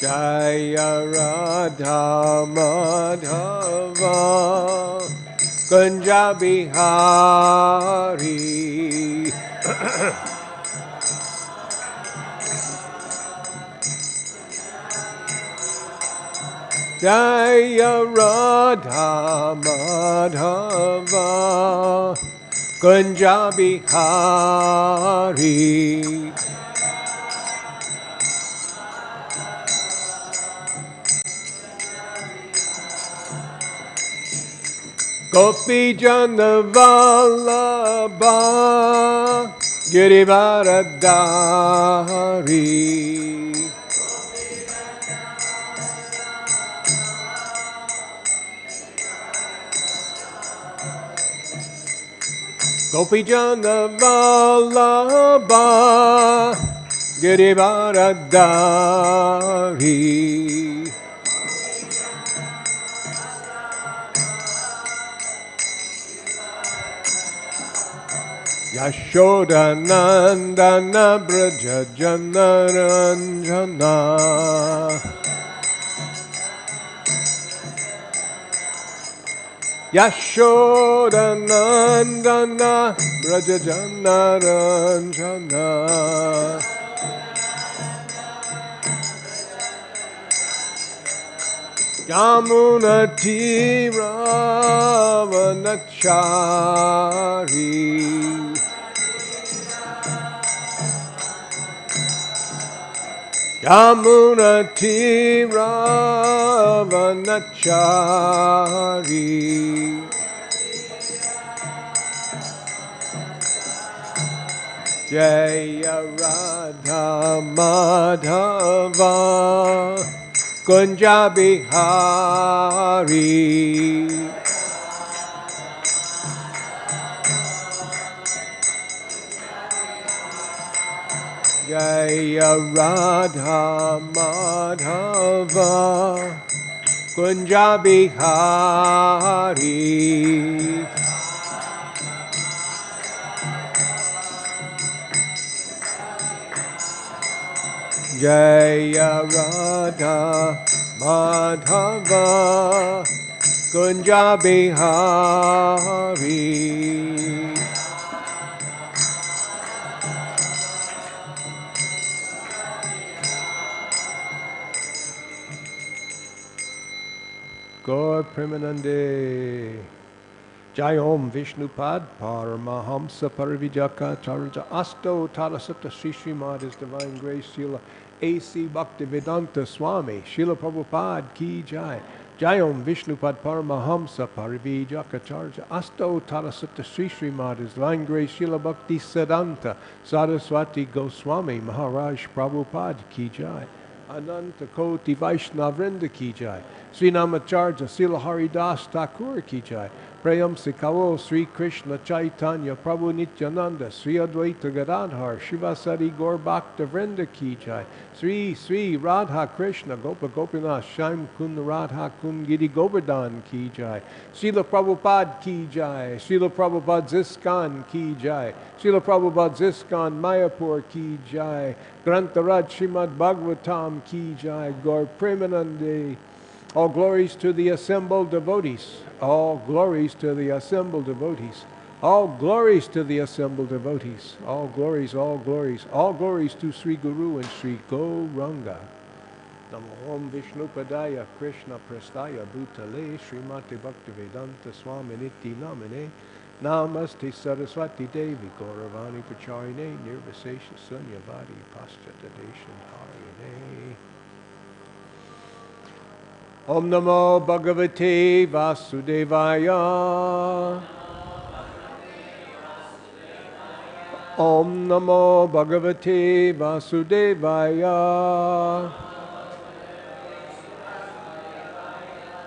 Jaya Radha Madhava Kunja Bihari Jaya Radha Madhava Kunja Bihari Gopi Jana Vallabha Girivaradhari Gopi Jana Vallabha Girivaradhari Yashoda Nandana Braja Janaranjana Yashoda Nandana Braja Janaranjana Yamuna Tiravanachari Yamuna Tiravanachari Jaya Radha Madhava Kunja Bihari Jaya Radha Madhava Kunja Bihari Jaya Radha Madhava Kunja Bihari Gaur Premanande Jai Om Vishnupad Paramahamsa Parivijaka Charja Asto Tarasutta Srimad His Divine Grace Srila A.C. Bhaktivedanta Swami Srila Prabhupada Ki Jai Jai Om Vishnupad Paramahamsa Parivijaka Charja Asto Tarasutta Srimad His Divine Grace Srila Bhakti Siddhanta Saraswati Goswami Maharaj Prabhupada Ki Jai Ananta Koti Vaishnavrinda Ki Jai Sri Namacharya Srila Haridas Thakur Ki Jai Prayam Sikavo Sri Krishna Chaitanya Prabhu Nityananda Sri Advaita Gadadhar Shivasari Gaur Bhakta Vrinda Ki Jai Sri Radha Krishna Gopa Gopinath Shyam Kund Radha Kund Giri Govardhan Ki Jai Srila Prabhupada Ki Jai Srila Prabhupada Ziskan Ki Jai Srila Prabhupada Ziskan Mayapur Ki Jai Grantaraj Srimad Bhagavatam Ki Jai Gaur Premanande All glories to the assembled devotees. All glories to the assembled devotees. All glories to the assembled devotees. All glories, all glories. All glories to Sri Guru and Sri Gauranga. Namo Om Vishnupadaya Krishna Prastaya Bhutale Srimati Bhaktivedanta Swami Niti Namine Namaste Saraswati Devi Gauravani Pacharine Nirvisesha Sunyavadi Paschata Deshan Harine Om Namo Bhagavate Vasudevaya Om Namo Bhagavate Vasudevaya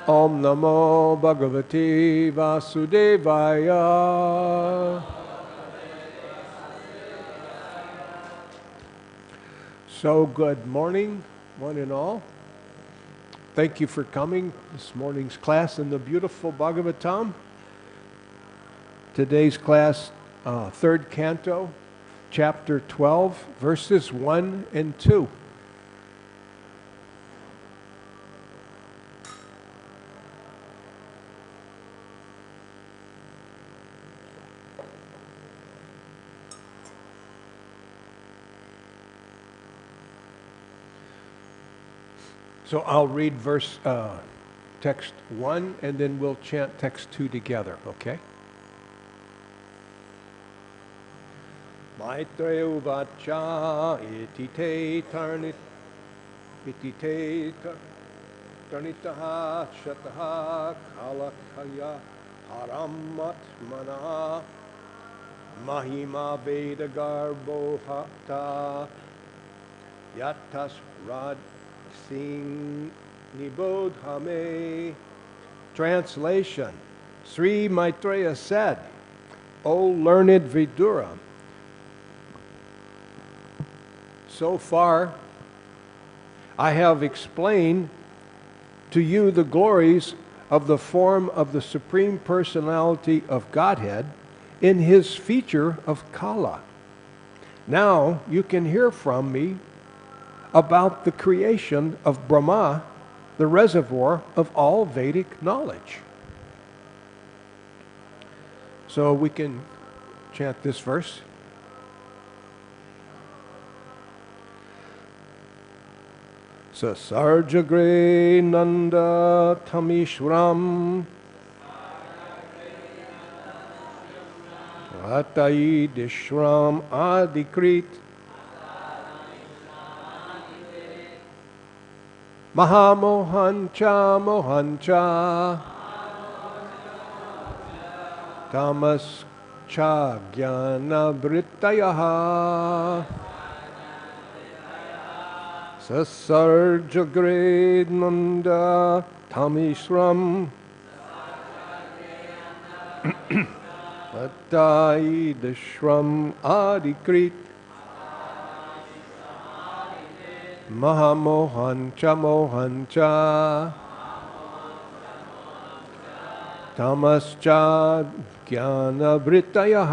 Om Namo Bhagavate Vasudevaya So good morning, one and all. Thank you for coming this morning's class in the beautiful Bhagavatam. Today's class, third canto, chapter 12, verses 1 and 2. So I'll read text 1, and then we'll chant text 2 together, okay? Maitreya uvāca iti te tarnitaḥ kṣattaḥ kāla-ākhyaḥ paramātmanaḥ mahimā veda-garbho yathāsrākṣīn nibodha. Translation. Śrī Maitreya said, O learned Vidura, so far I have explained to you the glories of the form of the Supreme Personality of Godhead in his feature of kāla. Now you can hear from me about the creation of Brahmā, the reservoir of all Vedic knowledge. So we can chant this verse. Sasarjāgre ndha-tāmisram atha-ādi-kṛt ādi-kṛt mohancha tamascha jnana-vrittayaḥ sasarjāgre ndha-tāmisram atha-ādi-kṛt mohancha tamascha jnana-vrittayaḥ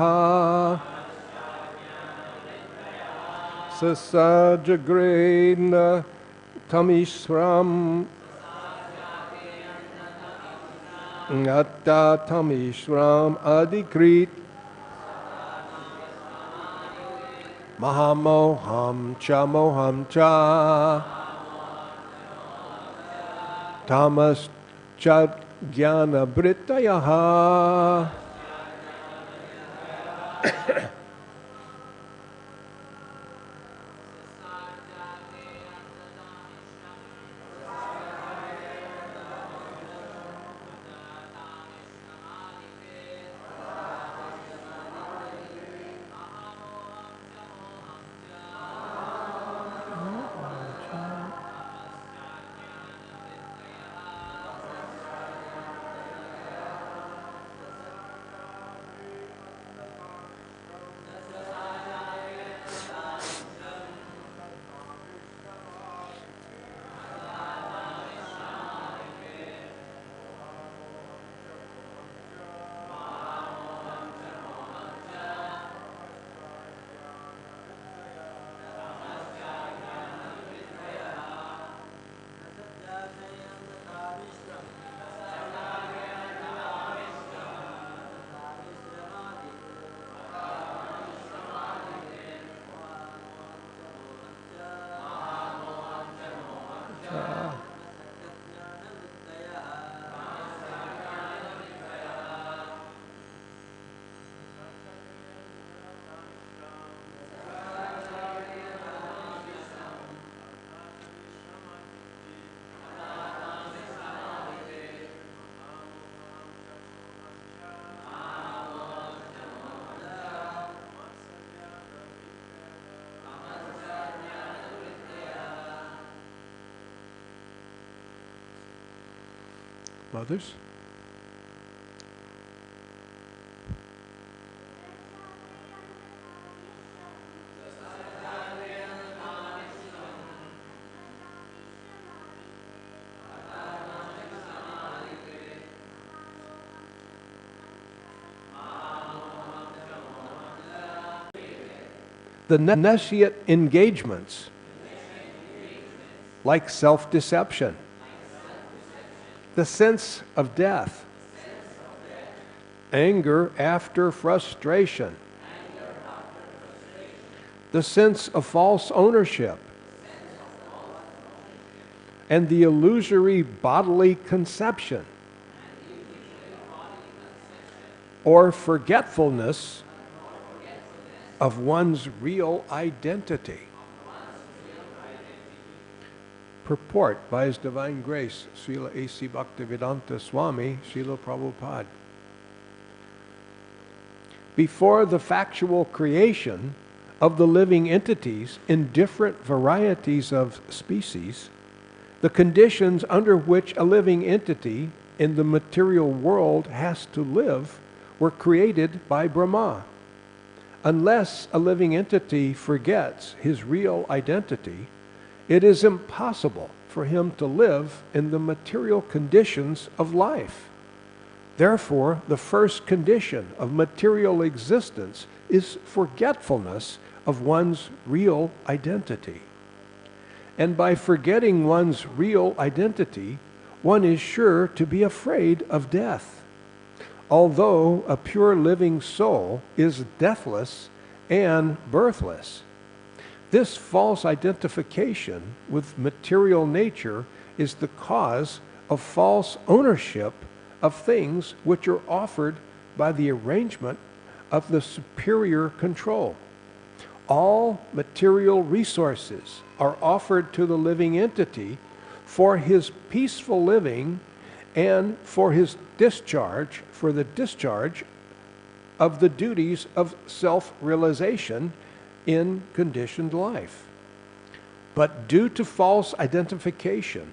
sasarjāgre ndha-tāmisram ndha-tāmisram ādi-kṛt mohancha tamascha jnana-vrittayaḥ. Mothers? the nescient engagements, like self-deception, the sense of death, anger after frustration, the sense of false ownership, and the illusory bodily conception, or forgetfulness of one's real identity. Purport by His Divine Grace, Srila A.C. Bhaktivedanta Swami, Srila Prabhupada. Before the factual creation of the living entities in different varieties of species, the conditions under which a living entity in the material world has to live were created by Brahmā. Unless a living entity forgets his real identity, it is impossible for him to live in the material conditions of life. Therefore, the first condition of material existence is forgetfulness of one's real identity. And by forgetting one's real identity, one is sure to be afraid of death. Although a pure living soul is deathless and birthless, this false identification with material nature is the cause of false ownership of things which are offered by the arrangement of the superior control. All material resources are offered to the living entity for his peaceful living and for his discharge, for the discharge of the duties of self-realization in conditioned life. But due to false identification,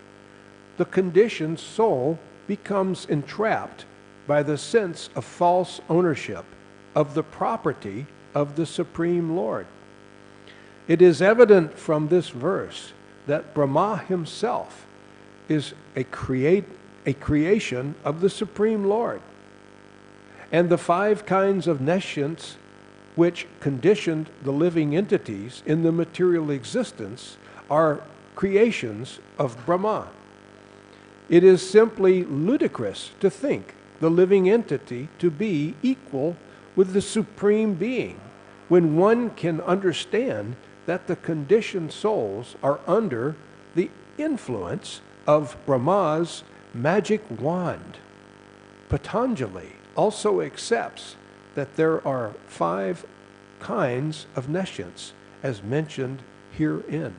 the conditioned soul becomes entrapped by the sense of false ownership of the property of the Supreme Lord. It is evident from this verse that Brahmā himself is a creation of the Supreme Lord. And the 5 kinds of nescience which conditioned the living entities in the material existence are creations of Brahmā. It is simply ludicrous to think the living entity to be equal with the Supreme Being when one can understand that the conditioned souls are under the influence of Brahma's magic wand. Patanjali also accepts that there are 5 kinds of nescience as mentioned herein.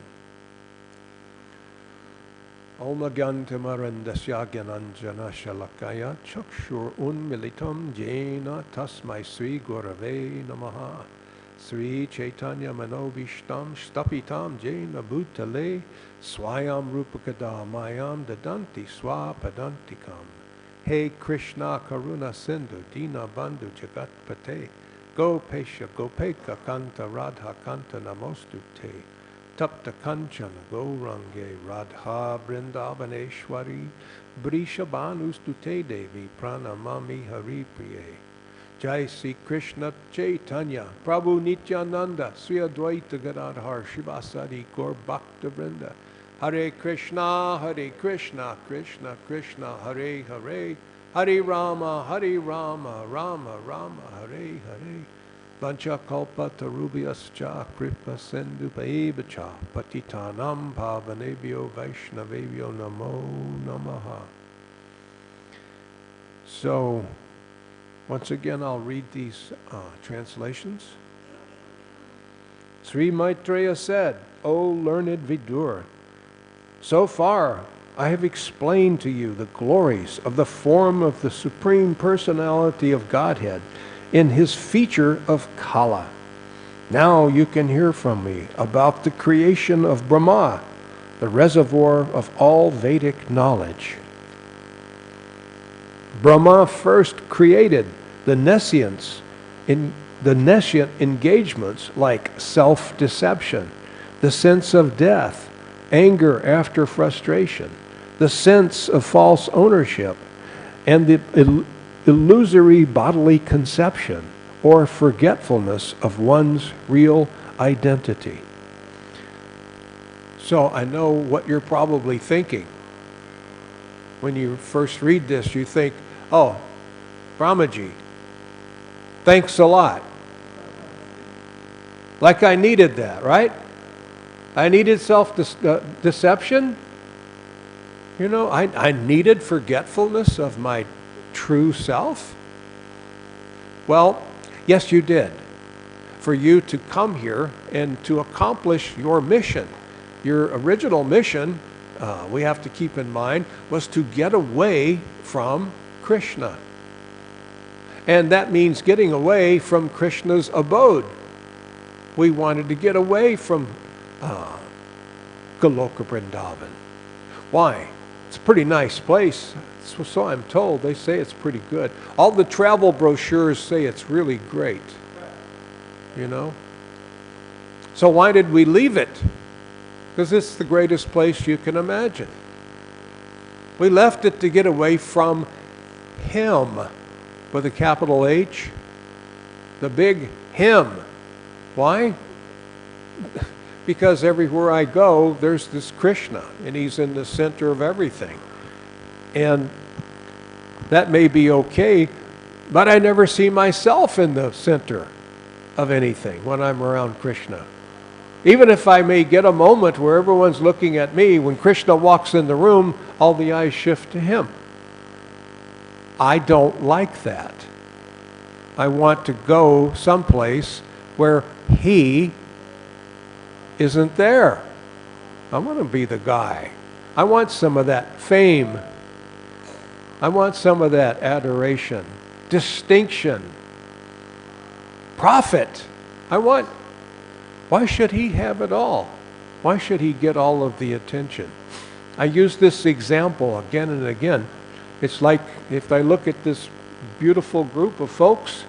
Om Gyantamarandasya Gyananjana Shalakaya Chakshur Unmilitam Jena Tasmai Sri Gurave Namaha Sri Chaitanya Manobishtam Stapitam Jena Bhutale Swayam Rupakada Mayam Dadanti Swapadantikam. Hey Krishna Karuna Sindhu Dina Bandhu Jagat Pate Gopesha Gopeka Kanta Radha Kanta Namostute Tapta Kanchana Gaurange Radha Vrindavaneshwari Brishabhanustute Devi Pranamami Hari Priye. Jai Sri Krishna Chaitanya Prabhu Nityananda Sri Advaita Gadadhar Shivasadi Gaur Bhakta Vrinda. Hare Krishna, Krishna Krishna, Hare Hare, Hare Rama, Rama Rama, Hare Hare. Vancha kalpa tarubhyascha kripa sindhu paevacha patitanam pavanebhyo vaishnavebhyo namo namaha. So, once again, I'll read these translations. Śrī Maitreya said, O learned Vidura, so far I have explained to you the glories of the form of the Supreme Personality of Godhead in his feature of kāla. Now you can hear from me about the creation of Brahmā, the reservoir of all Vedic knowledge. Brahmā first created the nescient engagements like self-deception, the sense of death, anger after frustration, the sense of false ownership, and the illusory bodily conception or forgetfulness of one's real identity. So I know what you're probably thinking. When you first read this, you think, oh, Brahmaji, thanks a lot. Like I needed that, right? I needed self-deception. You know, I needed forgetfulness of my true self. Well, yes, you did. For you to come here and to accomplish your mission. Your original mission, we have to keep in mind, was to get away from Krishna. And that means getting away from Krishna's abode. We wanted to get away from Goloka Vrindavan. Why? It's a pretty nice place. So I'm told. They say it's pretty good. All the travel brochures say it's really great. You know? So why did we leave it? Because it's the greatest place you can imagine. We left it to get away from Him, with a capital H, the big Him. Why? Because everywhere I go, there's this Krishna, and He's in the center of everything. And that may be okay, but I never see myself in the center of anything when I'm around Krishna. Even if I may get a moment where everyone's looking at me, when Krishna walks in the room, all the eyes shift to Him. I don't like that. I want to go someplace where He isn't there. I want to be the guy. I want some of that fame. I want some of that adoration, distinction, profit. Why should He have it all? Why should He get all of the attention? I use this example again and again. It's like if I look at this beautiful group of folks,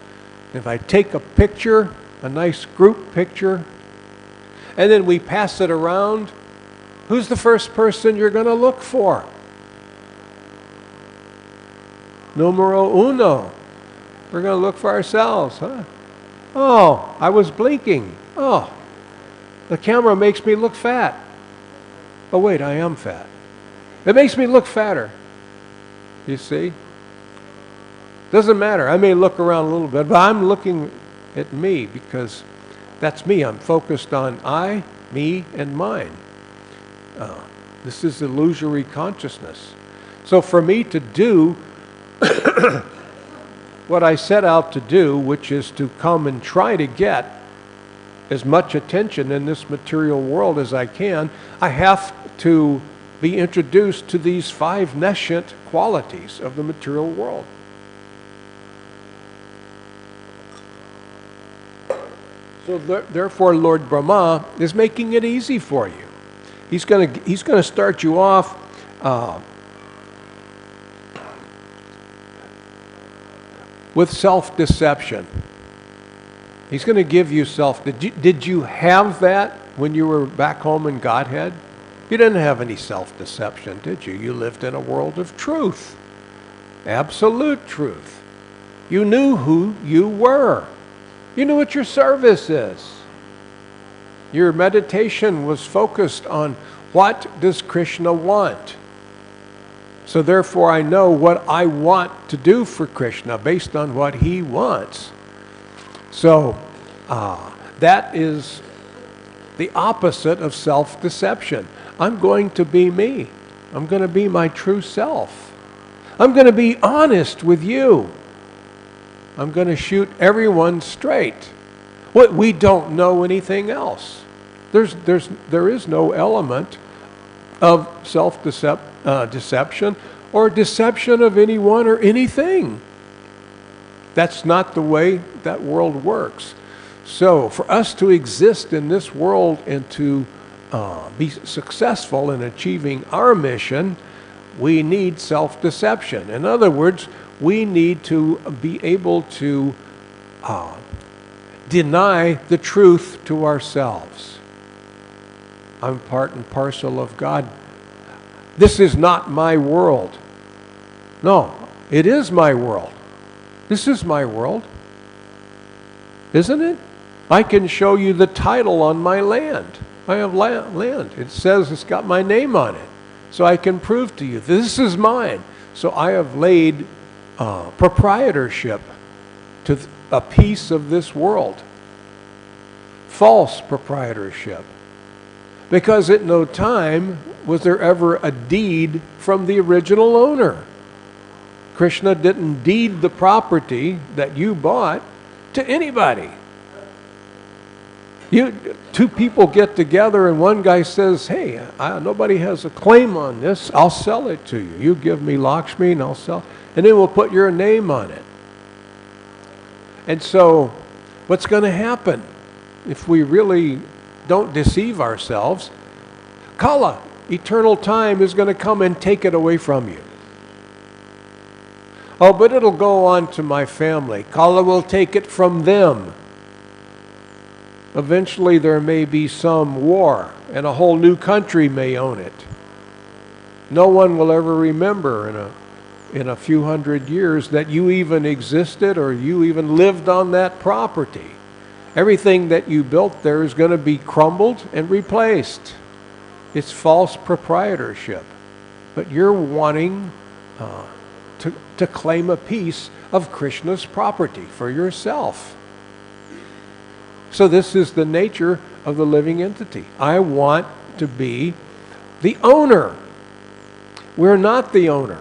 if I take a picture, a nice group picture, and then we pass it around, who's the first person you're going to look for? Numero uno. We're going to look for ourselves, huh? Oh, I was blinking. Oh, the camera makes me look fat. Oh wait, I am fat. It makes me look fatter. You see? Doesn't matter. I may look around a little bit, but I'm looking at me because that's me. I'm focused on I, me, and mine. This is illusory consciousness. So for me to do what I set out to do, which is to come and try to get as much attention in this material world as I can, I have to be introduced to these 5 nescient qualities of the material world. So therefore, Lord Brahmā is making it easy for you. He's going to start you off with self-deception. He's going to give you Did you have that when you were back home in Godhead? You didn't have any self-deception, did you? You lived in a world of truth, absolute truth. You knew who you were. You knew what your service is. Your meditation was focused on what does Krishna want. So therefore I know what I want to do for Krishna based on what He wants. So that is the opposite of self-deception. I'm going to be me. I'm going to be my true self. I'm going to be honest with you. I'm going to shoot everyone straight. We don't know anything else. There is no element of self-deception or deception of anyone or anything. That's not the way that world works. So for us to exist in this world and to be successful in achieving our mission, we need self-deception. In other words, we need to be able to deny the truth to ourselves. I'm part and parcel of God. This is not my world. No, it is my world. This is my world. Isn't it? I can show you the title on my land. I have land. It says it's got my name on it. So I can prove to you, this is mine. So I have laid proprietorship to a piece of this world. False proprietorship. Because at no time was there ever a deed from the original owner. Krishna didn't deed the property that you bought to anybody. Two people get together and one guy says, hey, nobody has a claim on this. I'll sell it to you. You give me Lakshmi and I'll sell it. And then we'll put your name on it. And so what's going to happen if we really don't deceive ourselves? Kala, eternal time, is going to come and take it away from you. Oh, but it'll go on to my family. Kala will take it from them. Eventually there may be some war and a whole new country may own it. No one will ever remember in a few hundred years that you even existed or you even lived on that property. Everything that you built there is going to be crumbled and replaced. It's false proprietorship. But you're wanting to claim a piece of Krishna's property for yourself. So this is the nature of the living entity. I want to be the owner. We're not the owner.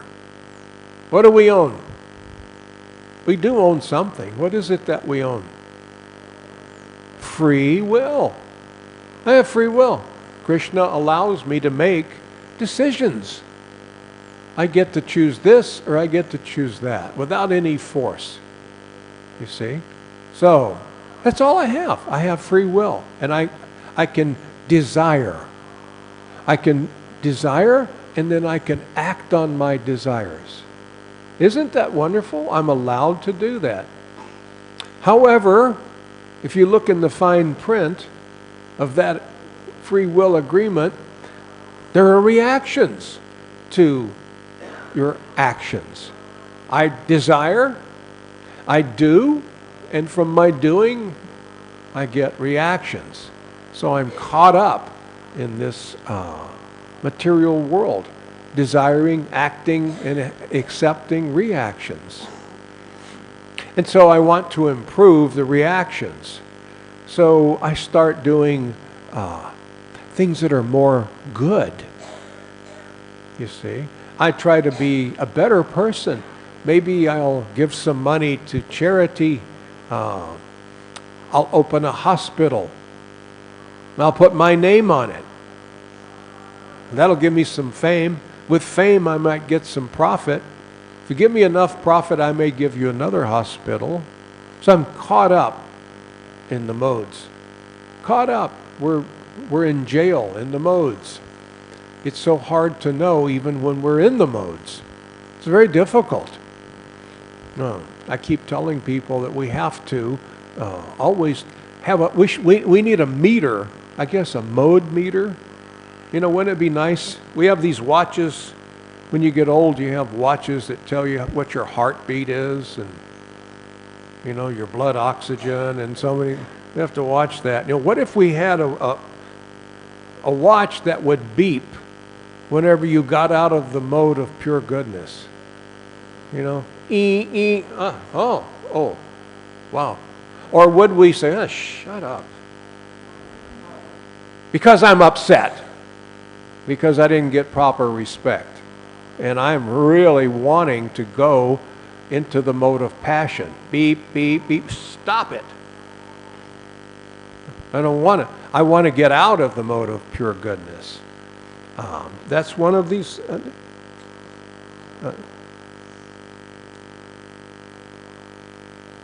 What do we own? We do own something. What is it that we own? Free will. I have free will. Krishna allows me to make decisions. I get to choose this or I get to choose that without any force. You see? So, that's all I have. I have free will. And I can desire. I can desire and then I can act on my desires. Isn't that wonderful? I'm allowed to do that. However, if you look in the fine print of that free will agreement, there are reactions to your actions. I desire, I do, and from my doing, I get reactions. So I'm caught up in this material world, desiring, acting, and accepting reactions. And so I want to improve the reactions. So I start doing things that are more good. You see? I try to be a better person. Maybe I'll give some money to charity. I'll open a hospital. And I'll put my name on it. And that'll give me some fame. With fame, I might get some profit. If you give me enough profit, I may give you another hospital. So I'm caught up in the modes. Caught up. We're in jail in the modes. It's so hard to know even when we're in the modes. It's very difficult. I keep telling people that we have to always have we need a meter, I guess a mode meter. You know, wouldn't it be nice? We have these watches. When you get old, you have watches that tell you what your heartbeat is and, you know, your blood oxygen and so many. You have to watch that. You know, what if we had a watch that would beep whenever you got out of the mode of pure goodness? You know, oh, wow. Or would we say, shut up, because I'm upset, because I didn't get proper respect, and I'm really wanting to go into the mode of passion. Beep, beep, beep, stop it. I don't want to. I want to get out of the mode of pure goodness. That's one of these.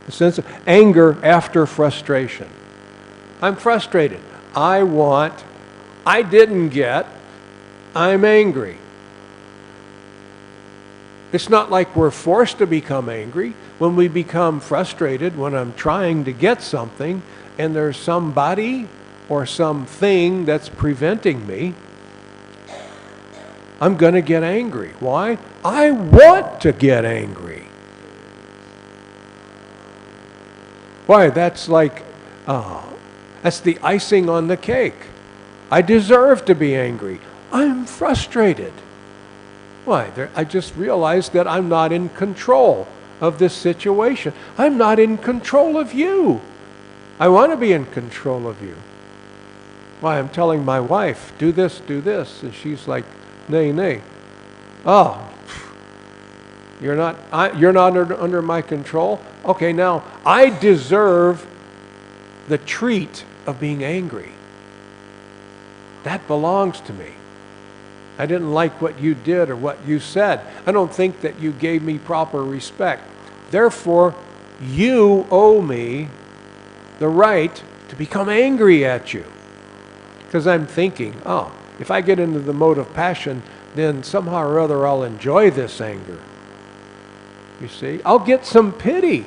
A sense of anger after frustration. I'm frustrated. I didn't get, I'm angry. It's not like we're forced to become angry. When we become frustrated, when I'm trying to get something and there's somebody or something that's preventing me, I'm going to get angry. Why? I want to get angry. Why? That's like That's the icing on the cake. I deserve to be angry. I'm frustrated. Why? I just realized that I'm not in control of this situation. I'm not in control of you. I want to be in control of you. Why? I'm telling my wife, do this, and she's like, nay, nay. Oh, you're not under my control? Okay, now I deserve the treat of being angry. That belongs to me. I didn't like what you did or what you said. I don't think that you gave me proper respect. Therefore, you owe me the right to become angry at you. Because I'm thinking, oh, if I get into the mode of passion, then somehow or other I'll enjoy this anger. You see? I'll get some pity.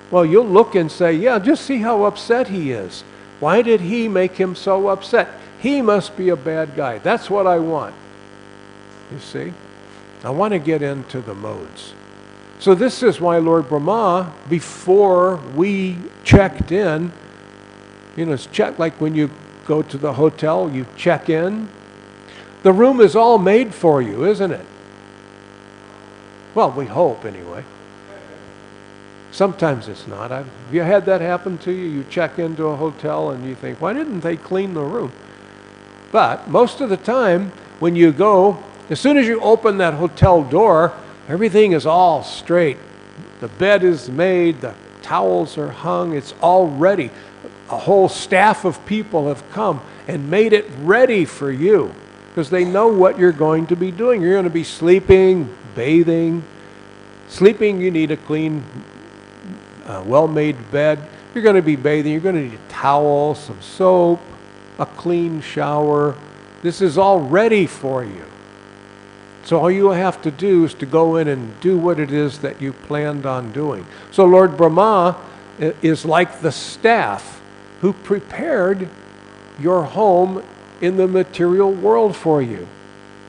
Well, you'll look and say, yeah, just see how upset he is. Why did he make him so upset? He must be a bad guy. That's what I want. You see? I want to get into the modes. So this is why Lord Brahmā, before we checked in, it's checked like when you go to the hotel, you check in. The room is all made for you, isn't it? Well, we hope anyway. Sometimes it's not. Have you had that happen to you? You check into a hotel and you think, why didn't they clean the room? But most of the time, when you go, as soon as you open that hotel door, everything is all straight. The bed is made, the towels are hung, it's all ready. A whole staff of people have come and made it ready for you because they know what you're going to be doing. You're going to be sleeping, bathing. Sleeping, you need a clean, well-made bed. You're going to be bathing. You're going to need a towel, some soap, a clean shower. This is all ready for you. So all you have to do is to go in and do what it is that you planned on doing. So Lord Brahmā is like the staff who prepared your home in the material world for you.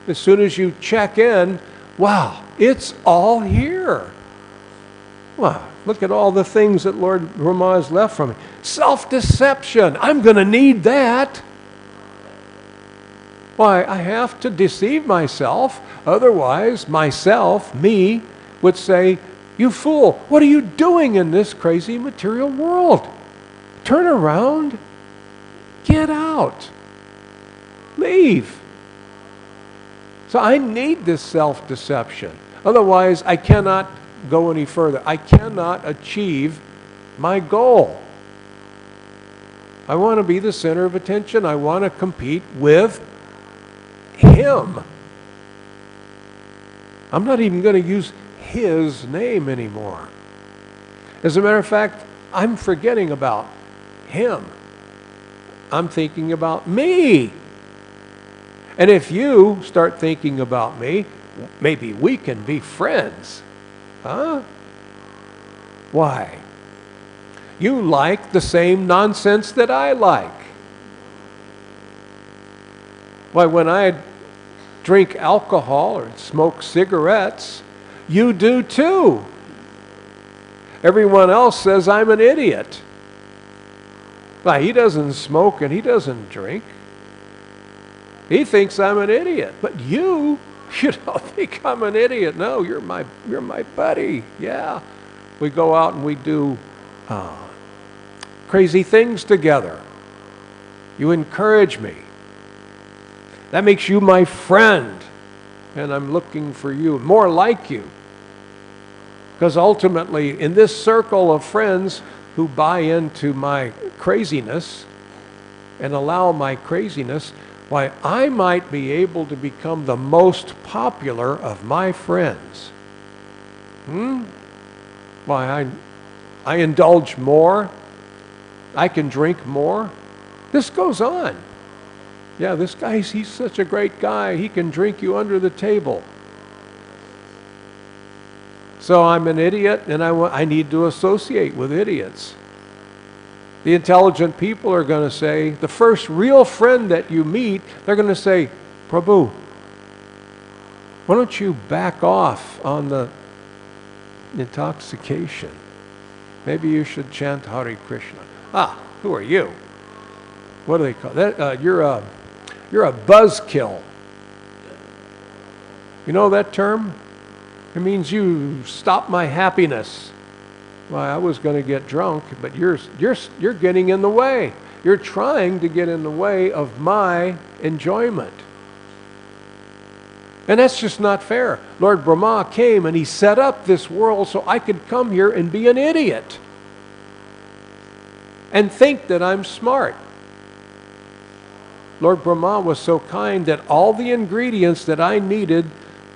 As soon as you check in, wow, it's all here. Wow, look at all the things that Lord Brahmā has left from me. Self-deception, I'm going to need that. Why, I have to deceive myself, otherwise myself, me, would say, you fool, what are you doing in this crazy material world? Turn around, get out, leave. So I need this self-deception. Otherwise, I cannot go any further. I cannot achieve my goal. I want to be the center of attention. I want to compete with Him. I'm not even going to use His name anymore. As a matter of fact, I'm forgetting about Him. I'm thinking about me. And if you start thinking about me, maybe we can be friends. Huh? Why? You like the same nonsense that I like. Why, when I drink alcohol or smoke cigarettes, you do too. Everyone else says I'm an idiot. Why, he doesn't smoke and he doesn't drink. He thinks I'm an idiot. But you don't think I'm an idiot. No, you're my buddy. Yeah. We go out and we do crazy things together. You encourage me. That makes you my friend. And I'm looking for you, more like you. Because ultimately, in this circle of friends who buy into my craziness and allow my craziness, why, I might be able to become the most popular of my friends. Why, I indulge more. I can drink more. This goes on. Yeah, this guy, he's such a great guy. He can drink you under the table. So I'm an idiot, and I need to associate with idiots. The intelligent people are going to say, the first real friend that you meet, they're going to say, Prabhu, why don't you back off on the intoxication? Maybe you should chant Hare Krishna. Who are you? What do they call that? You're a buzzkill. You know that term? It means you stop my happiness. Well, I was going to get drunk, but you're getting in the way. You're trying to get in the way of my enjoyment. And that's just not fair. Lord Brahma came and he set up this world so I could come here and be an idiot and think that I'm smart. Lord Brahma was so kind that all the ingredients that I needed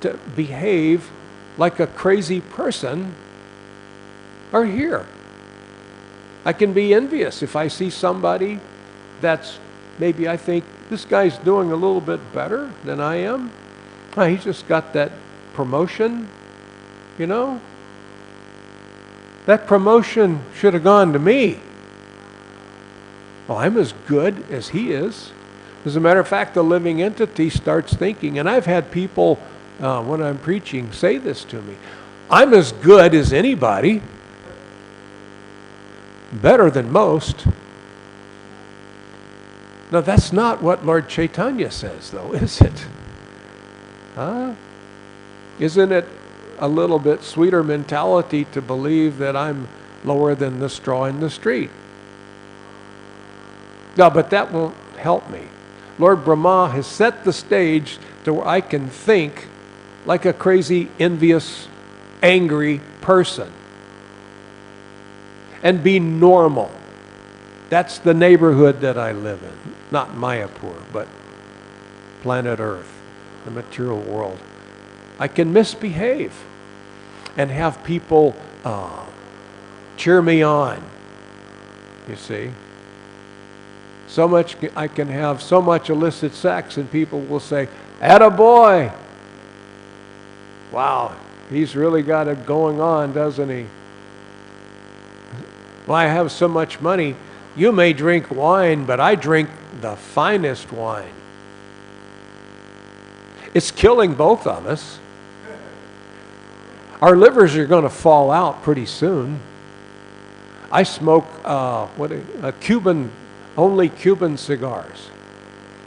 to behave like a crazy person are here. I can be envious if I see somebody that's maybe I think this guy's doing a little bit better than I am. He just got that promotion, you know. That promotion should have gone to me. Well, I'm as good as he is. As a matter of fact, the living entity starts thinking, and I've had people, when I'm preaching, say this to me. I'm as good as anybody. Better than most. Now, that's not what Lord Chaitanya says, though, is it? Isn't it a little bit sweeter mentality to believe that I'm lower than the straw in the street? No, but that won't help me. Lord Brahma has set the stage to where I can think like a crazy, envious, angry person and be normal. That's the neighborhood that I live in. Not Mayapur, but planet Earth, the material world. I can misbehave and have people cheer me on, you see. So much I can have so much illicit sex and people will say, "Attaboy! Wow, he's really got it going on, doesn't he? Well, I have so much money. You may drink wine, but I drink the finest wine." It's killing both of us. Our livers are going to fall out pretty soon. I smoke only Cuban cigars.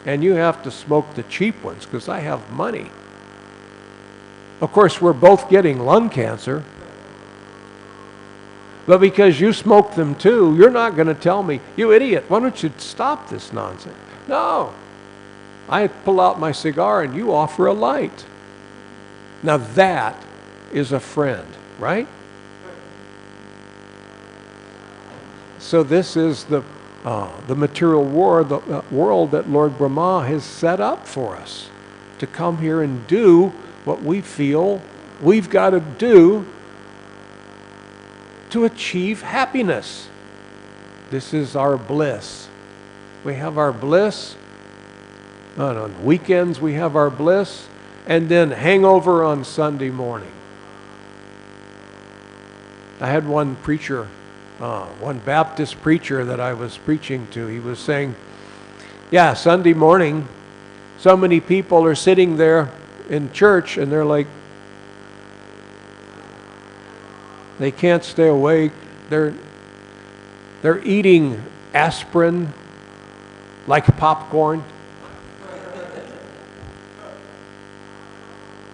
And you have to smoke the cheap ones because I have money. Of course, we're both getting lung cancer. But because you smoke them too, you're not going to tell me, "You idiot, why don't you stop this nonsense?" No. I pull out my cigar and you offer a light. Now that is a friend, right? So this is the material world that Lord Brahma has set up for us to come here and do what we feel we've got to do to achieve happiness. This is our bliss. We have our bliss. On weekends we have our bliss, and then hangover on Sunday morning. I had one preacher, one Baptist preacher that I was preaching to. He was saying, "Yeah, Sunday morning, so many people are sitting there in church and they're like, they can't stay awake. They're eating aspirin like popcorn.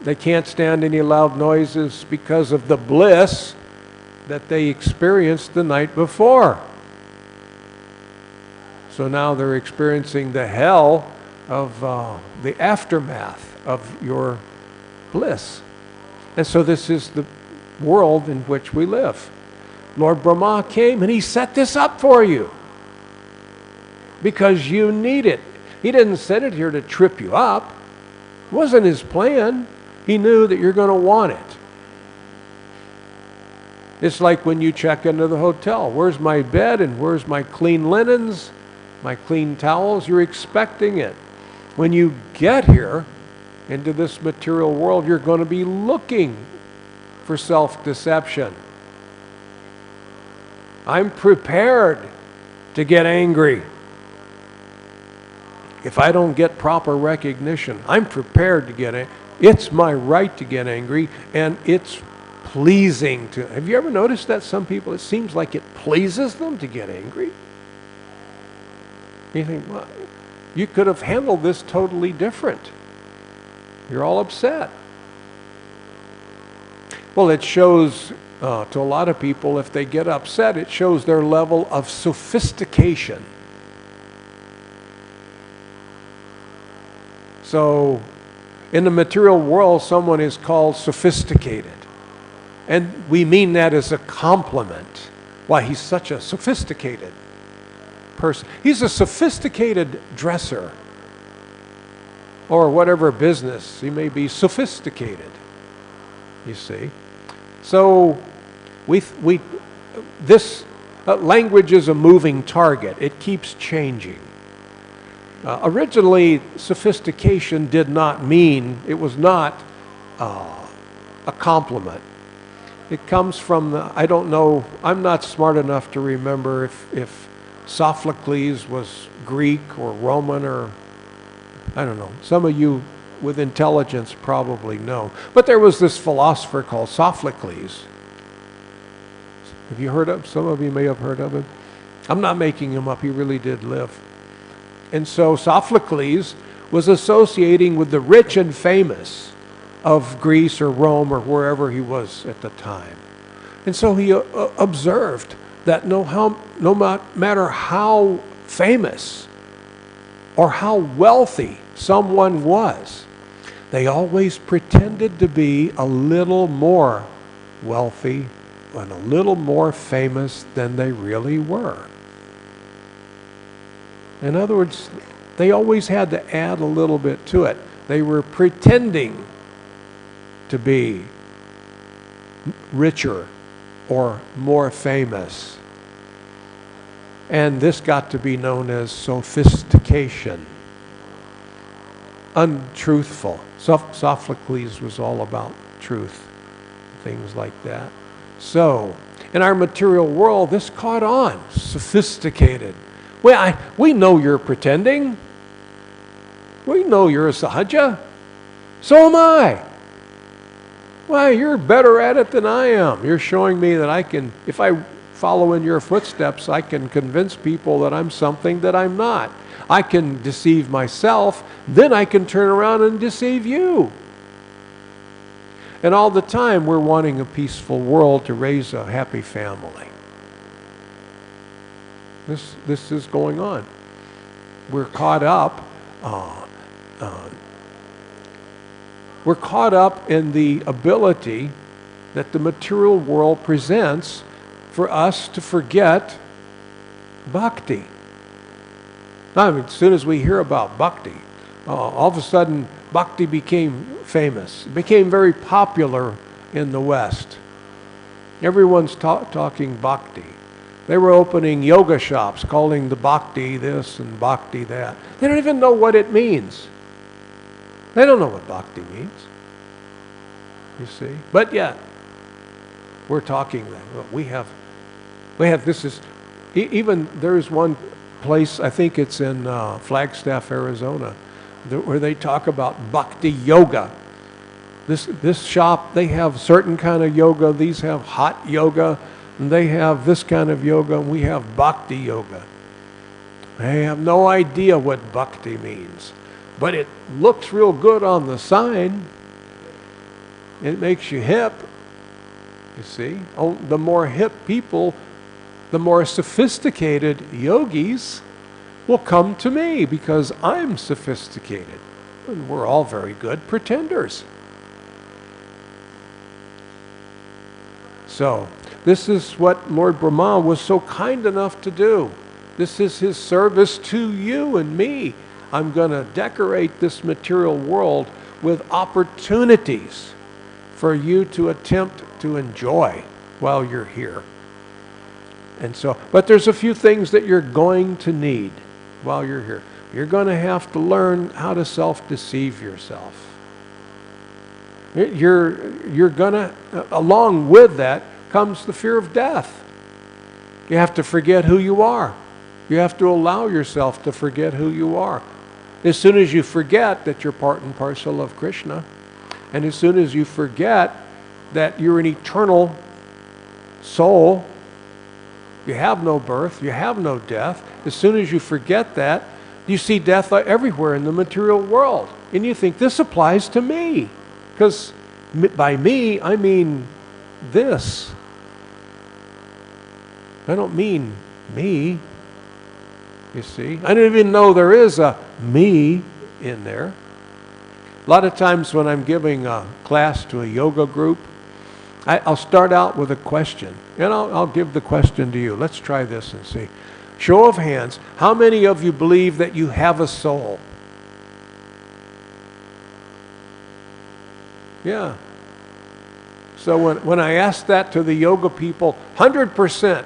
They can't stand any loud noises because of the bliss that they experienced the night before. So now they're experiencing the hell of the aftermath of your bliss." And so this is the world in which we live. Lord Brahma came and he set this up for you because you need it. He didn't set it here to trip you up. It wasn't his plan. He knew that you're going to want it. It's like when you check into the hotel. Where's my bed and where's my clean linens, my clean towels? You're expecting it. When you get here into this material world, you're going to be looking for self-deception. I'm prepared to get angry. If I don't get proper recognition, I'm prepared to get angry. It's my right to get angry, and it's pleasing to. Have you ever noticed that some people, it seems like it pleases them to get angry? You think, well, you could have handled this totally different. You're all upset. Well, it shows to a lot of people, if they get upset, it shows their level of sophistication. So, in the material world, someone is called sophisticated. And we mean that as a compliment. Why, he's such a sophisticated person. He's a sophisticated dresser. Or whatever business, he may be sophisticated. You see? So, this language is a moving target. It keeps changing. Originally, sophistication did not mean, it was not a compliment. It comes from, I don't know, I'm not smart enough to remember if Sophocles was Greek or Roman or, I don't know. Some of you with intelligence probably know. But there was this philosopher called Sophocles. Have you heard of, some of you may have heard of him. I'm not making him up, he really did live. And so Sophocles was associating with the rich and famous of Greece or Rome or wherever he was at the time. And so he observed that no matter how famous or how wealthy someone was, they always pretended to be a little more wealthy and a little more famous than they really were. In other words, they always had to add a little bit to it. They were pretending to be richer or more famous. And this got to be known as sophistication. Untruthful. Sophocles was all about truth, things like that. So, in our material world, this caught on. Sophisticated. Well, we know you're pretending. We know you're a sahaja. So am I. Why, you're better at it than I am. You're showing me that I can, if I follow in your footsteps, I can convince people that I'm something that I'm not. I can deceive myself, then I can turn around and deceive you. And all the time we're wanting a peaceful world to raise a happy family. This is going on. We're caught up. We're caught up in the ability that the material world presents for us to forget bhakti. I mean, as soon as we hear about bhakti, all of a sudden bhakti became famous. It became very popular in the West. Everyone's talking bhakti. They were opening yoga shops, calling the bhakti this and bhakti that. They don't even know what it means. They don't know what bhakti means. You see? But yet, we're talking that. We have this is, even there's one place, I think it's in Flagstaff, Arizona, where they talk about bhakti yoga. This shop, they have certain kind of yoga. These have hot yoga. And they have this kind of yoga, and we have bhakti yoga. They have no idea what bhakti means. But it looks real good on the sign. It makes you hip. You see? Oh, the more hip people, the more sophisticated yogis will come to me because I'm sophisticated. And we're all very good pretenders. So, this is what Lord Brahmā was so kind enough to do. This is his service to you and me. I'm going to decorate this material world with opportunities for you to attempt to enjoy while you're here. And so, but there's a few things that you're going to need while you're here. You're going to have to learn how to self-deceive yourself. You're going to, along with that, comes the fear of death. You have to forget who you are. You have to allow yourself to forget who you are. As soon as you forget that you're part and parcel of Krishna, and as soon as you forget that you're an eternal soul, You have no birth. You have no death. As soon as you forget that, you see death everywhere in the material world. And you think, this applies to me. Because by me, I mean this. I don't mean me. You see? I don't even know there is a me in there. A lot of times when I'm giving a class to a yoga group, I'll start out with a question. And I'll give the question to you. Let's try this and see. Show of hands, how many of you believe that you have a soul? Yeah. So when I ask that to the yoga people, 100%.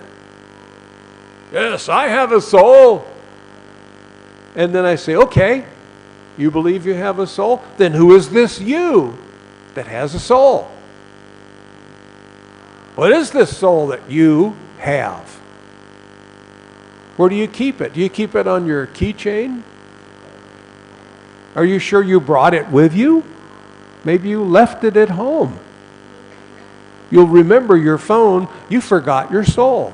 Yes, I have a soul. And then I say, okay, you believe you have a soul? Then who is this you that has a soul? What is this soul that you have? Where do you keep it? Do you keep it on your keychain? Are you sure you brought it with you? Maybe you left it at home. You'll remember your phone, you forgot your soul.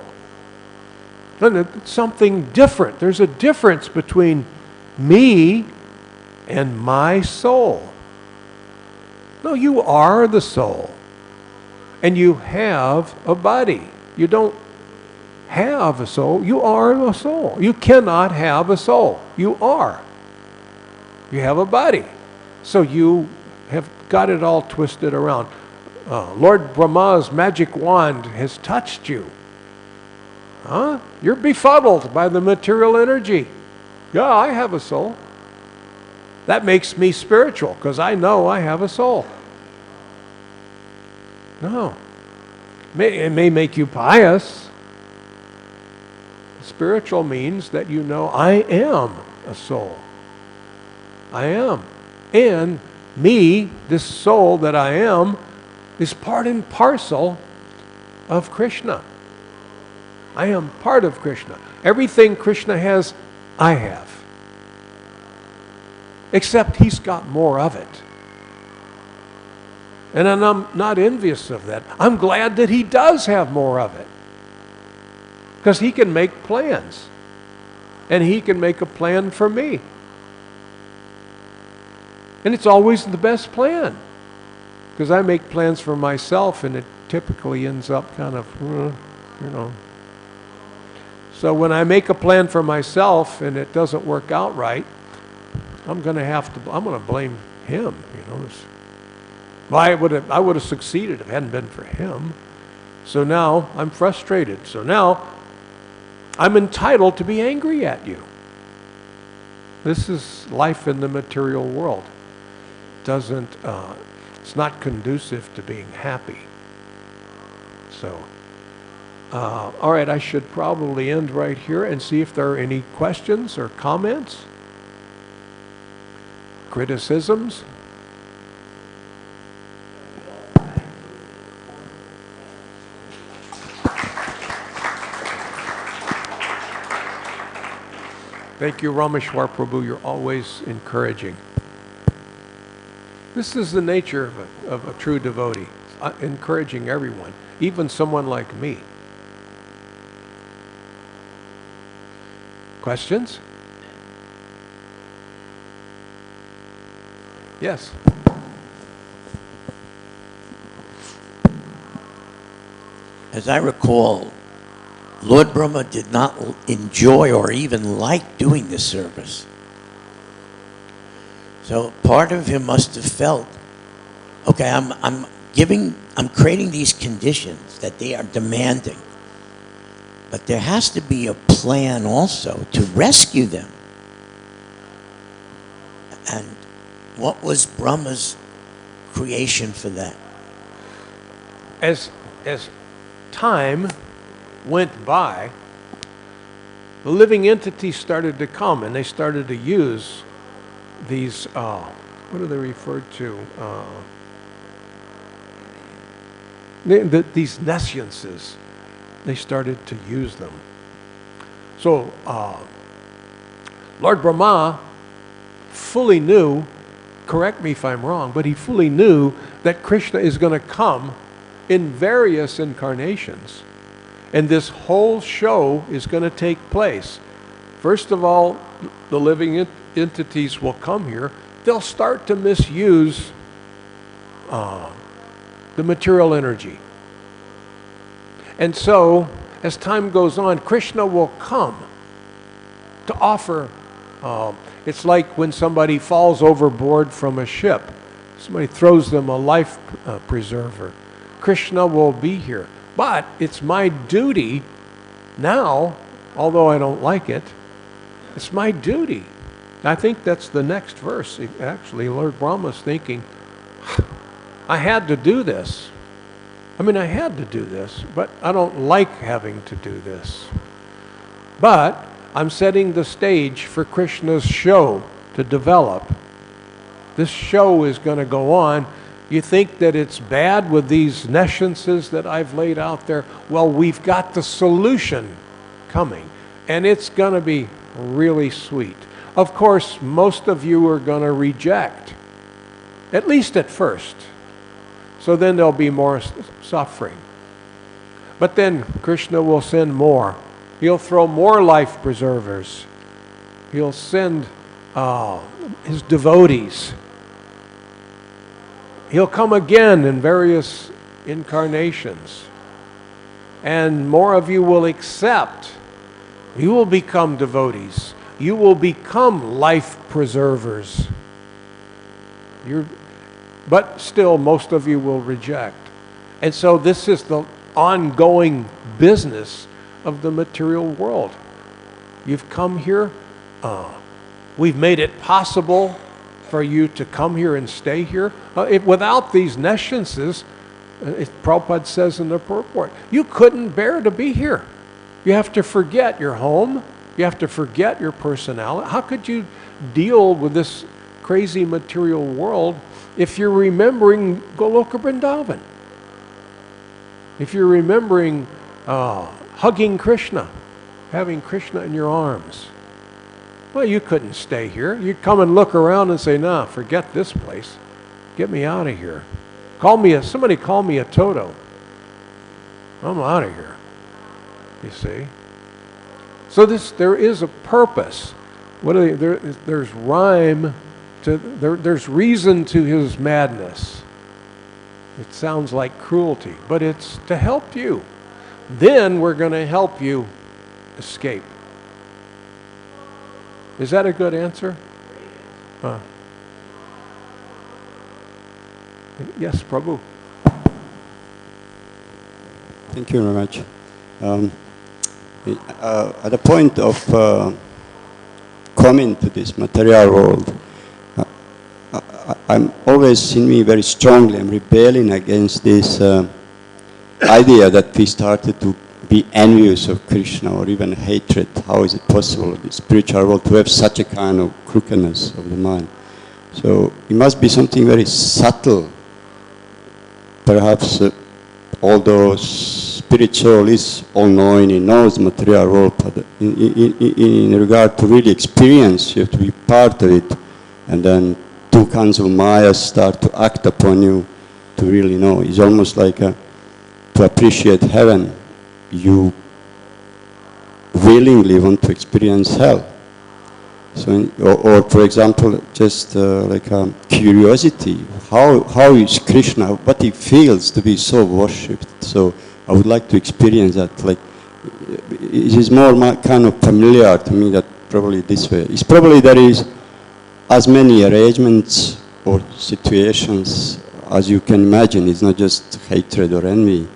And it's something different. There's a difference between me and my soul. No, you are the soul. And you have a body. You don't have a soul. You are a soul. You cannot have a soul. You are. You have a body. So you have got it all twisted around. Lord Brahma's magic wand has touched you. Huh? You're befuddled by the material energy. Yeah, I have a soul. That makes me spiritual because I know I have a soul. No. It may make you pious. Spiritual means that you know I am a soul. I am. And me, this soul that I am, is part and parcel of Krishna. I am part of Krishna. Everything Krishna has, I have. Except he's got more of it. And I'm not envious of that. I'm glad that he does have more of it. Because he can make plans. And he can make a plan for me. And it's always the best plan. Because I make plans for myself and it typically ends up kind of, you know. So when I make a plan for myself and it doesn't work out right, I'm going to blame him, you know. Well, I would have succeeded if it hadn't been for him. So now I'm frustrated. So now I'm entitled to be angry at you. This is life in the material world. It's not conducive to being happy. So, all right, I should probably end right here and see if there are any questions or comments, criticisms. Thank you, Rameshwar Prabhu. You're always encouraging. This is the nature of a true devotee, encouraging everyone, even someone like me. Questions? Yes. As I recall, Lord Brahmā did not enjoy or even like doing this service. So part of him must have felt, okay, I'm creating these conditions that they are demanding. But there has to be a plan also to rescue them. And what was Brahma's creation for that? As time went by, the living entities started to come and they started to use these, what are they referred to? These nesciences. They started to use them. So, Lord Brahmā fully knew, correct me if I'm wrong, but he fully knew that Krishna is going to come in various incarnations. And this whole show is going to take place. First of all, the living entities will come here. They'll start to misuse the material energy. And so, as time goes on, Krishna will come to offer. It's like when somebody falls overboard from a ship. Somebody throws them a life preserver. Krishna will be here. But it's my duty now, although I don't like it, it's my duty. I think that's the next verse. Actually, Lord Brahma's thinking, I had to do this. I mean, I had to do this, but I don't like having to do this. But I'm setting the stage for Krishna's show to develop. This show is going to go on. You think that it's bad with these nesciences that I've laid out there? Well, we've got the solution coming, and it's going to be really sweet. Of course, most of you are going to reject, at least at first. So then there'll be more suffering. But then Krishna will send more. He'll throw more life preservers. He'll send his devotees. He'll come again in various incarnations. And more of you will accept. You will become devotees. You will become life preservers. But still, most of you will reject. And so this is the ongoing business of the material world. You've come here. We've made it possible for you to come here and stay here. Without these nesciences, Prabhupada says in the purport, you couldn't bear to be here. You have to forget your home. You have to forget your personality. How could you deal with this crazy material world if you're remembering Goloka Vrindavan? If you're remembering hugging Krishna, having Krishna in your arms. Well, you couldn't stay here. You'd come and look around and say, nah, forget this place. Get me out of here. Somebody call me a Toto. I'm out of here. You see? So there is a purpose. There's rhyme to, there's reason to his madness. It sounds like cruelty, but it's to help you. Then we're going to help you escape. Is that a good answer? Yes, Prabhu. Thank you very much. At the point of coming to this material world, I'm always in me very strongly, I'm rebelling against this idea that we started to be envious of Krishna or even hatred. How is it possible in the spiritual world to have such a kind of crookedness of the mind? So it must be something very subtle. Perhaps although spirit soul is all-knowing, he knows the material world, but in regard to really experience, you have to be part of it, and then two kinds of mayas start to act upon you to really know. It's almost like to appreciate heaven, you willingly want to experience hell. So, or for example, just like a curiosity. How is Krishna? What he feels to be so worshipped? So I would like to experience that. Like it is more kind of familiar to me that probably this way. It's probably there is as many arrangements or situations as you can imagine. It's not just hatred or envy,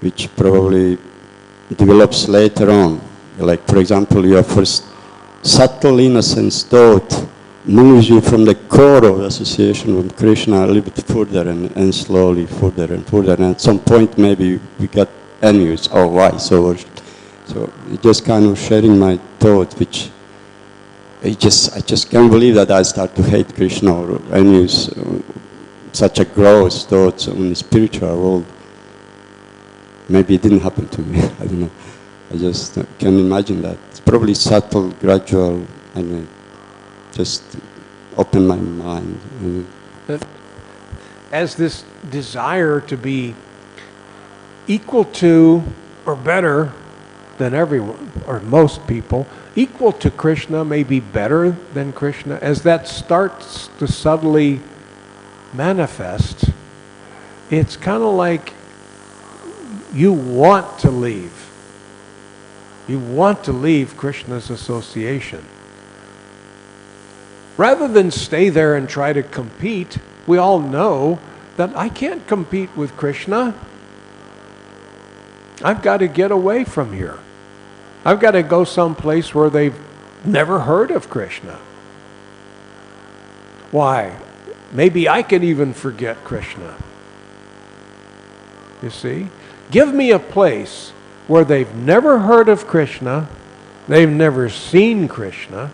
which probably develops later on. Like for example, your first subtle innocence thought moves you from the core of association with Krishna a little bit further and slowly further and further. And at some point maybe we got envious. Oh, why? So just kind of sharing my thought, which I just can't believe that I start to hate Krishna or envious such a gross thoughts on the spiritual world. Maybe it didn't happen to me. I don't know. I just can imagine that. It's probably subtle, gradual, and just open my mind. As this desire to be equal to or better than everyone, or most people, equal to Krishna, maybe better than Krishna, as that starts to subtly manifest, it's kind of like you want to leave. You want to leave Krishna's association. Rather than stay there and try to compete, we all know that I can't compete with Krishna. I've got to get away from here. I've got to go someplace where they've never heard of Krishna. Why? Maybe I can even forget Krishna. You see? Give me a place where they've never heard of Krishna, they've never seen Krishna,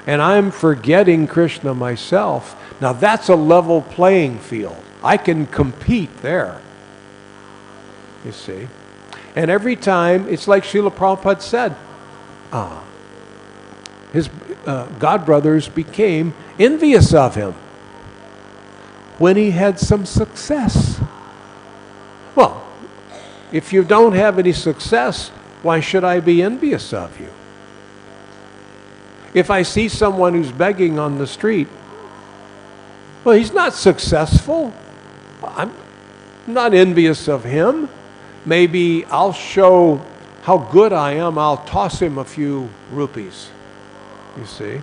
and I'm forgetting Krishna myself. Now that's a level playing field. I can compete there. You see? And every time, it's like Srila Prabhupada said, his God brothers became envious of him when he had some success. Well, if you don't have any success, why should I be envious of you? If I see someone who's begging on the street, well, he's not successful. I'm not envious of him. Maybe I'll show how good I am. I'll toss him a few rupees, you see.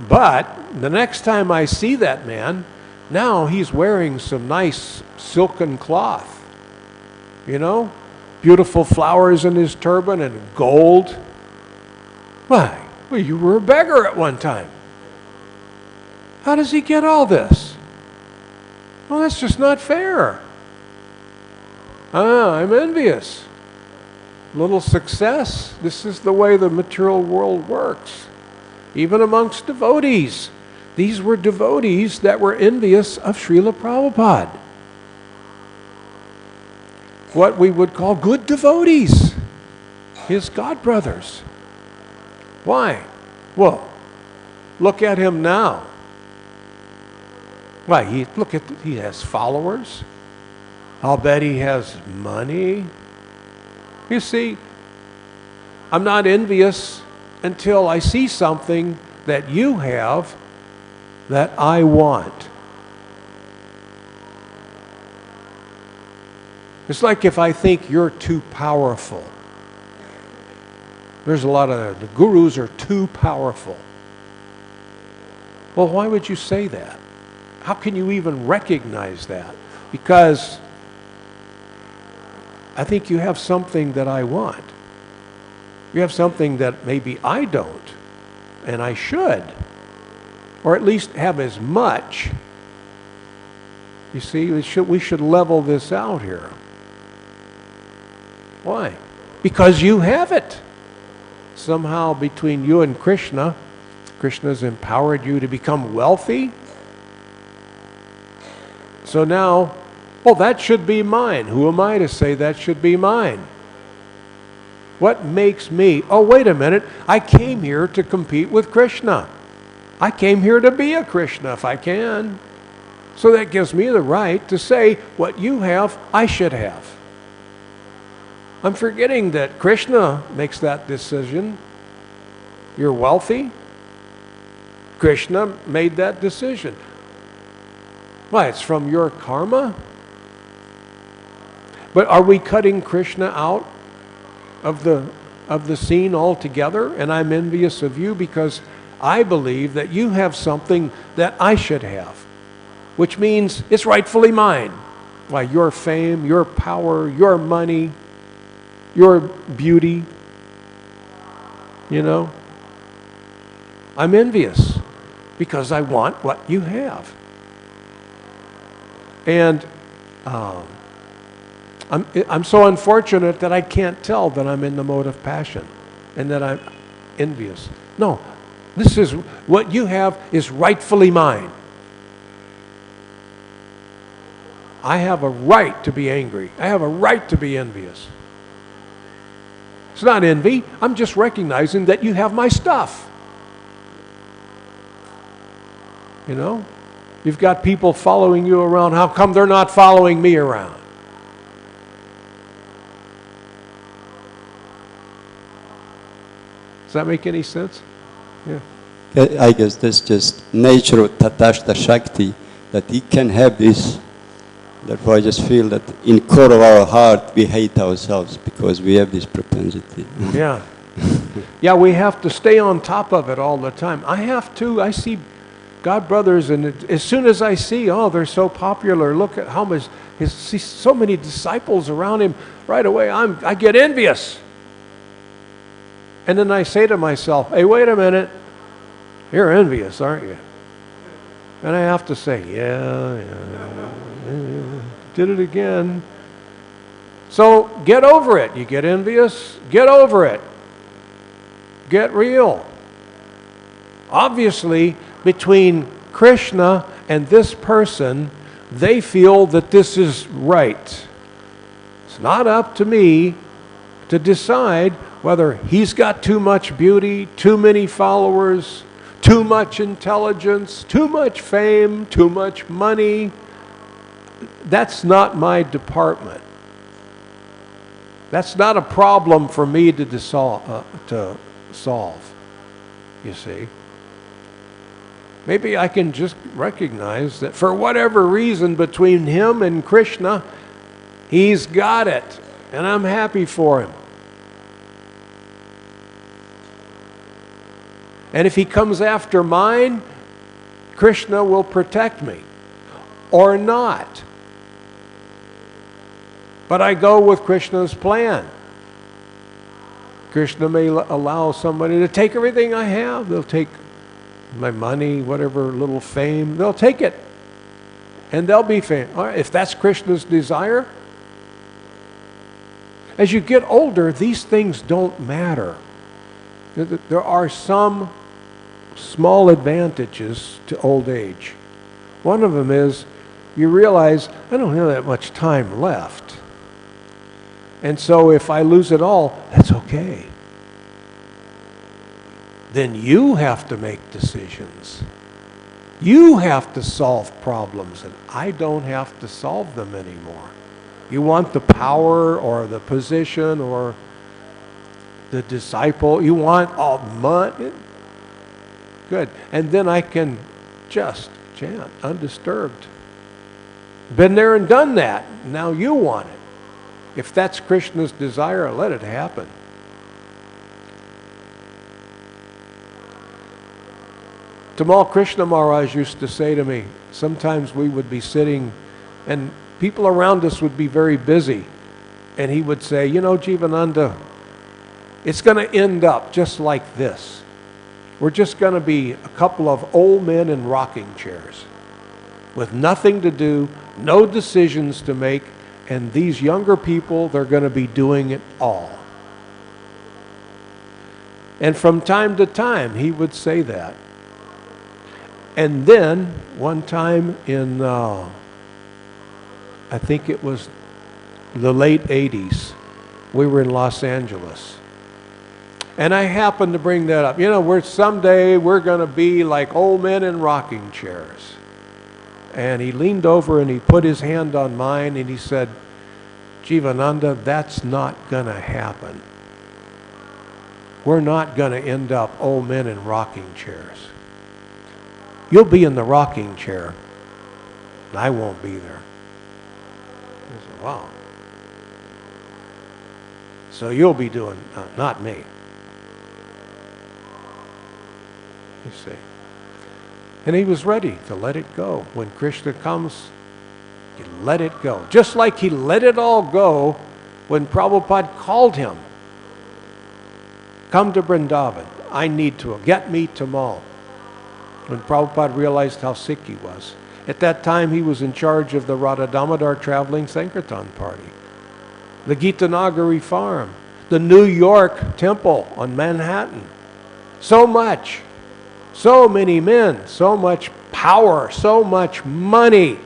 But the next time I see that man, now he's wearing some nice silken cloth, you know, beautiful flowers in his turban and gold. Why? Well, you were a beggar at one time. How does he get all this? Well, that's just not fair. I'm envious. Little success. This is the way the material world works. Even amongst devotees. These were devotees that were envious of Srila Prabhupada. What we would call good devotees. His godbrothers. Why? Well, look at him now. Why? He has followers. I'll bet he has money. You see, I'm not envious until I see something that you have that I want. It's like if I think you're too powerful. There's a lot of, the gurus are too powerful. Well, why would you say that? How can you even recognize that? Because I think you have something that I want. You have something that maybe I don't, and I should, or at least have as much. You see, we should level this out here. Why? Because you have it. Somehow between you and Krishna, Krishna's empowered you to become wealthy. So now, well, that should be mine. Who am I to say that should be mine? What makes me, oh, wait a minute, I came here to compete with Krishna. I came here to be a Krishna if I can. So that gives me the right to say what you have, I should have. I'm forgetting that Krishna makes that decision. You're wealthy. Krishna made that decision. Why? It's from your karma? But are we cutting Krishna out of the scene altogether? And I'm envious of you because I believe that you have something that I should have, which means it's rightfully mine. Why? Your fame, your power, your money, your beauty, you know. I'm envious because I want what you have. And I'm so unfortunate that I can't tell that I'm in the mode of passion and that I'm envious. No, this is what you have is rightfully mine. I have a right to be angry. I have a right to be envious. It's not envy. I'm just recognizing that you have my stuff. You know? You've got people following you around. How come they're not following me around? Does that make any sense? Yeah. I guess that's just nature of Tatastha Shakti, that he can have this. Therefore, I just feel that in core of our heart, we hate ourselves because we have this propensity. Yeah. Yeah, we have to stay on top of it all the time. I have to. I see God brothers, and as soon as I see, oh, they're so popular, look at how much, see so many disciples around him, right away I get envious. And then I say to myself, hey, wait a minute, you're envious, aren't you? And I have to say, yeah, did it again. So get over it. You get envious, get over it. Get real. Obviously, between Krishna and this person, they feel that this is right. It's not up to me to decide whether he's got too much beauty, too many followers, too much intelligence, too much fame, too much money. That's not my department. That's not a problem for me to solve, you see. Maybe I can just recognize that for whatever reason between him and Krishna, he's got it, and I'm happy for him. And if he comes after mine, Krishna will protect me, or not. But I go with Krishna's plan. Krishna may allow somebody to take everything I have. They'll take my money, whatever little fame, they'll take it. And they'll be famous. All right, if that's Krishna's desire. As you get older, these things don't matter. There are some small advantages to old age. One of them is you realize I don't have that much time left. And so if I lose it all, that's okay. Then you have to make decisions. You have to solve problems, and I don't have to solve them anymore. You want the power or the position or the disciple, you want all money. Good. And then I can just chant undisturbed. Been there and done that. Now you want it. If that's Krishna's desire, let it happen. Tamal Krishna Maharaj used to say to me, sometimes we would be sitting and people around us would be very busy. And he would say, you know, Jivananda, it's going to end up just like this. We're just going to be a couple of old men in rocking chairs with nothing to do, no decisions to make, and these younger people, they're going to be doing it all. And from time to time, he would say that. And then, one time in, I think it was the late 80s, we were in Los Angeles. And I happened to bring that up. You know, someday we're going to be like old men in rocking chairs. And he leaned over and he put his hand on mine and he said, Jivananda, that's not going to happen. We're not going to end up old men in rocking chairs. You'll be in the rocking chair, and I won't be there. I said, wow. So you'll be doing, not me. You see. And he was ready to let it go. When Krishna comes, you let it go. Just like he let it all go when Prabhupada called him. Come to Vrindavan. I need to get me Tamal. When Prabhupada realized how sick he was. At that time, he was in charge of the Radha Damodar traveling Sankirtan party, the Gita Nagari farm, the New York temple on Manhattan. So much. So many men, so much power, so much money.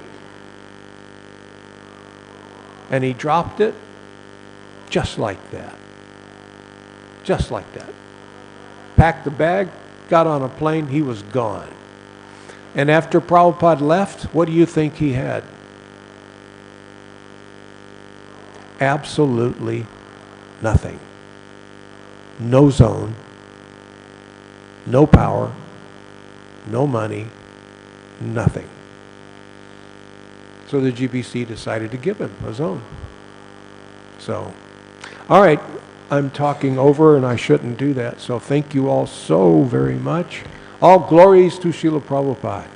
And he dropped it just like that. Just like that. Packed the bag, got on a plane, he was gone. And after Prabhupada left, what do you think he had? Absolutely nothing. No zone, no power, no money, nothing. So the GBC decided to give him his own. So, all right, I'm talking over and I shouldn't do that. So thank you all so very much. All glories to Srila Prabhupada.